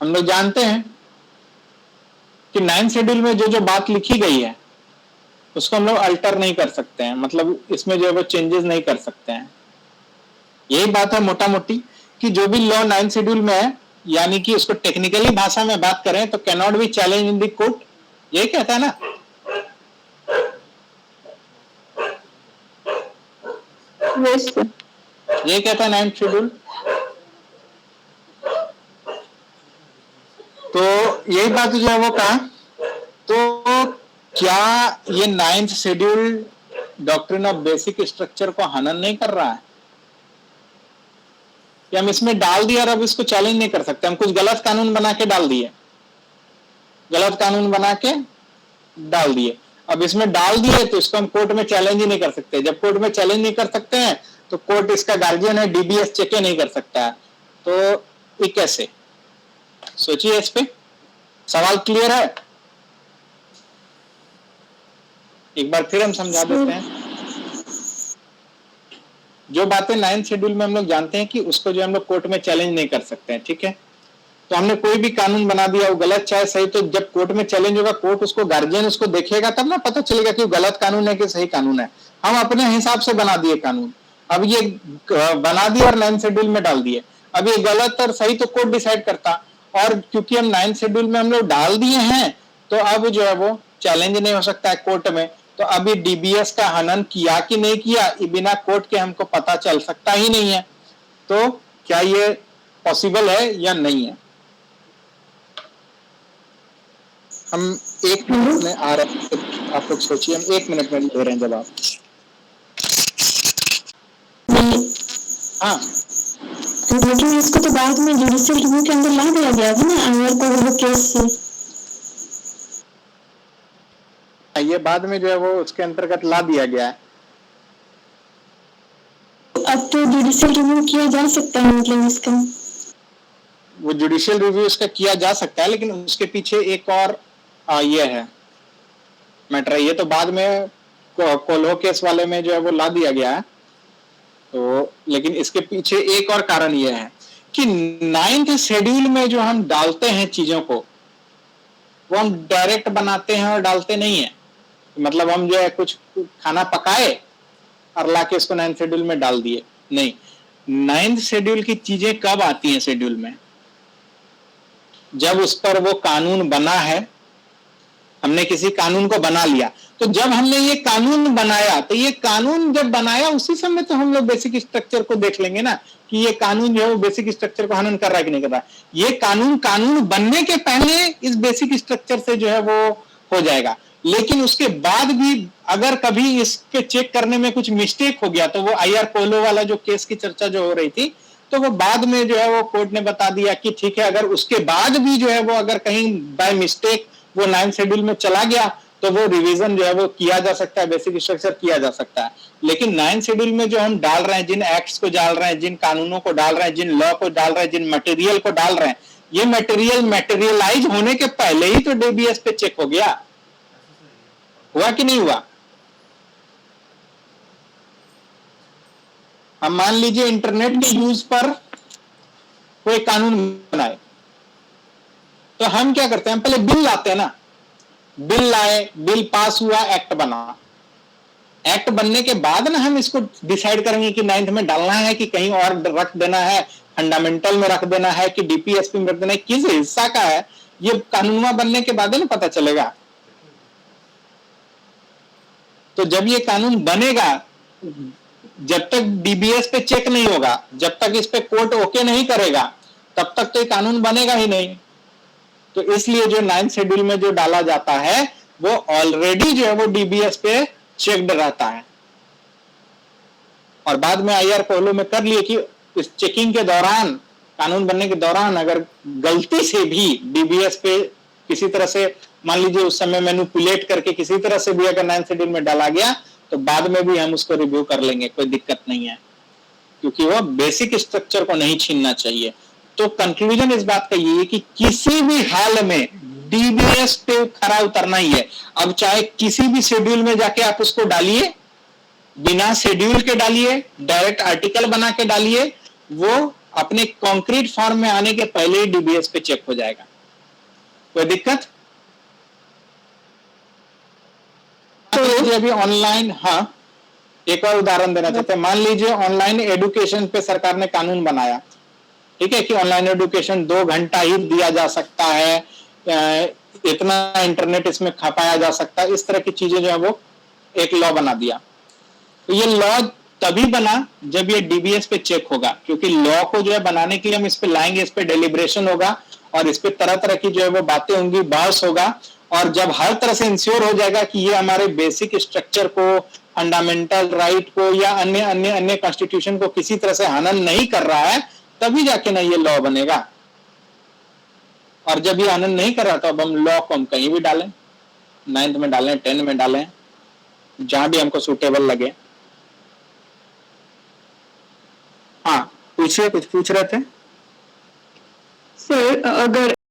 हम लोग जानते हैं कि 9 शेड्यूल में जो जो बात लिखी गई है उसको हम लोग अल्टर नहीं कर सकते हैं, मतलब इसमें जो है वो चेंजेस नहीं कर सकते हैं। यही बात है मोटा मोटी कि जो भी लॉ 9 शेड्यूल में है, यानी कि उसको टेक्निकली भाषा में बात करें तो can not be challenge in the court, यही कहता है ना। ये कहता है 9 शेड्यूल। तो यही बात जो है वो कहा। तो क्या ये 9th schedule doctrine of basic structure को हनन नहीं कर रहा है? कि हम इसमें डाल दिया और अब इसको चैलेंज नहीं कर सकते, हम कुछ गलत कानून बना के डाल दिए, गलत कानून बना के डाल दिए, अब इसमें डाल दिए तो इसको हम कोर्ट में चैलेंज ही नहीं कर सकते। जब कोर्ट में चैलेंज नहीं कर सकते हैं तो कोर्ट इसका गार्जियन है, डीबीएस चेक नहीं कर सकता है। तो ये कैसे? सोचिए इस पे। सवाल क्लियर है? एक बार फिर हम समझा देते हैं। जो बातें 9th शेड्यूल में हम लोग जानते हैं कि उसको जो हम लोग कोर्ट में चैलेंज नहीं कर सकते हैं, ठीक है। तो हमने कोई भी कानून बना दिया, वो गलत चाहे सही, तो जब कोर्ट में चैलेंज होगा, कोर्ट उसको गार्जियन उसको देखेगा, तब ना पता चलेगा कि वो गलत कानून है कि सही कानून है। हम अपने हिसाब से बना दिए कानून, अब ये बना दिया और 9th शेड्यूल में डाल दिए, अब ये गलत और सही तो कोर्ट डिसाइड करता। और क्योंकि हम 9th शेड्यूल में हम लोग डाल दिए हैं तो अब जो है वो चैलेंज नहीं हो सकता है कोर्ट में। तो अभी डीबीएस का हनन किया कि नहीं किया, ये बिना कोर्ट के हमको पता चल सकता ही नहीं है। तो क्या ये पॉसिबल है या नहीं है? हम 1 मिनट में आ रहे हैं, आप लोग सोचिए, हम 1 मिनट में दे रहे हैं जवाब। हाँ, लेकिन इसको तो बाद में जुडिशियल रिव्यू के अंदर ला दिया गया था ना, अगर कोई वो केस से ये बाद में जो है वो उसके अंतर्गत ला दिया गया है। अब तो जुडिशियल रिव्यू किया जा सकता है, मतलब इसका वो जुडिशियल रिव्यू इसका किया जा सकता है, लेकिन उसके पीछे एक और ये है मैटर। ये तो बाद में कोल्हो केस वाले में जो है वो ला दिया गया है। तो लेकिन इसके पीछे एक और कारण ये है कि 9th शेड्यूल में जो हम डालते हैं चीजों को, वो हम डायरेक्ट बनाते हैं और डालते नहीं है। मतलब हम जो है कुछ खाना पकाए और लाके इसको 9th शेड्यूल में डाल दिए, नहीं। 9th शेड्यूल की चीजें कब आती हैं शेड्यूल में? जब उस पर वो कानून बना है, हमने किसी कानून को बना लिया, तो जब हमने ये कानून बनाया, तो ये कानून जब बनाया उसी समय तो हम लोग बेसिक स्ट्रक्चर को देख लेंगे ना कि ये कानून जो है वो बेसिक स्ट्रक्चर को हनन कर रहा है कि नहीं कर रहा है। ये कानून बनने के पहले इस बेसिक स्ट्रक्चर से जो है वो हो जाएगा, लेकिन उसके बाद भी अगर कभी इसके चेक करने में कुछ मिस्टेक हो गया, तो वो आईआर कोल्हो वाला जो केस की चर्चा जो हो रही थी, तो वो बाद में जो है वो कोर्ट ने बता दिया कि ठीक है, अगर उसके बाद भी जो है वो अगर कहीं बाय मिस्टेक वो 9th शेड्यूल में चला गया तो वो रिवीजन जो है वो किया जा सकता है, बेसिक स्ट्रक्चर किया जा सकता है। लेकिन 9th शेड्यूल में जो हम डाल रहे हैं, जिन एक्ट्स को डाल रहे हैं, जिन कानूनों को डाल रहे हैं, जिन लॉ को डाल रहे हैं, जिन मटेरियल को डाल रहे हैं, ये मटेरियल मटेरियलाइज होने के पहले ही तो डीबीएस पे चेक हो गया। हुआ कि नहीं हुआ? हम मान लीजिए इंटरनेट के यूज पर कोई कानून बनाए, तो हम क्या करते हैं, पहले बिल लाते हैं ना, बिल लाए, बिल पास हुआ, एक्ट बना। एक्ट बनने के बाद ना हम इसको डिसाइड करेंगे कि 9th में डालना है कि कहीं और रख देना है, फंडामेंटल में रख देना है कि डीपीएसपी में रख देना है, किस हिस्सा का है, ये कानून बनने के बाद ना पता चलेगा। तो जब ये कानून बनेगा, जब तक डीबीएस पे चेक नहीं होगा, जब तक इस पे कोर्ट ओके नहीं करेगा, तब तक तो ये कानून बनेगा ही नहीं। तो इसलिए जो 9th शेड्यूल में जो डाला जाता है वो ऑलरेडी जो है वो डीबीएस पे चेक्ड रहता है। और बाद में आईआर कोल्हो में कर लिए कि इस चेकिंग के दौरान, कानून बनने के दौरान अगर गलती से भी डीबीएस पे किसी तरह से, मान लीजिए उस समय मैनिपुलेट करके किसी तरह से भी अगर 9th शेड्यूल में डाला गया, तो बाद में भी हम उसको रिव्यू कर लेंगे, कोई दिक्कत नहीं है, क्योंकि वो बेसिक स्ट्रक्चर को नहीं छीनना चाहिए। तो कंक्लूजन इस बात का ये है कि किसी भी हाल में डीबीएस पे खरा उतरना ही है। अब चाहे किसी भी शेड्यूल में जाके आप उसको डालिए, बिना शेड्यूल के डालिए, डायरेक्ट आर्टिकल बना के डालिए, वो अपने कॉन्क्रीट फॉर्म में आने के पहले ही डीबीएस पे चेक हो जाएगा। कोई दिक्कत? तो अभी ऑनलाइन, हाँ, एक और उदाहरण देना चाहते हैं। मान लीजिए ऑनलाइन एजुकेशन पे सरकार ने कानून बनाया, ठीक है, कि ऑनलाइन एजुकेशन 2 घंटा ही दिया जा सकता है, इतना इंटरनेट इसमें खपाया जा सकता है, इस तरह की चीजें जो है वो एक लॉ बना दिया। तो ये लॉ तभी बना जब ये डीबीएस पे चेक होगा, क्योंकि लॉ को जो है बनाने के लिए हम इस पे लाएंगे, इस पे डेलिब्रेशन होगा और इस पे तरह तरह की जो है वो बातें होंगी, बहस होगा, और जब हर तरह से इंश्योर हो जाएगा कि ये हमारे बेसिक स्ट्रक्चर को, फंडामेंटल राइट को या अन्य अन्य अन्य कॉन्स्टिट्यूशन को किसी तरह से हनन नहीं कर रहा है, तभी जाके ना ये लॉ बनेगा। और जब ये हनन नहीं कर रहा तो अब हम लॉ को हम कहीं भी डालें, 9th में डालें, 10 में डालें, जहां भी हमको सूटेबल लगे। हाँ, पूछिए, कुछ पूछ रहे थे सर, अगर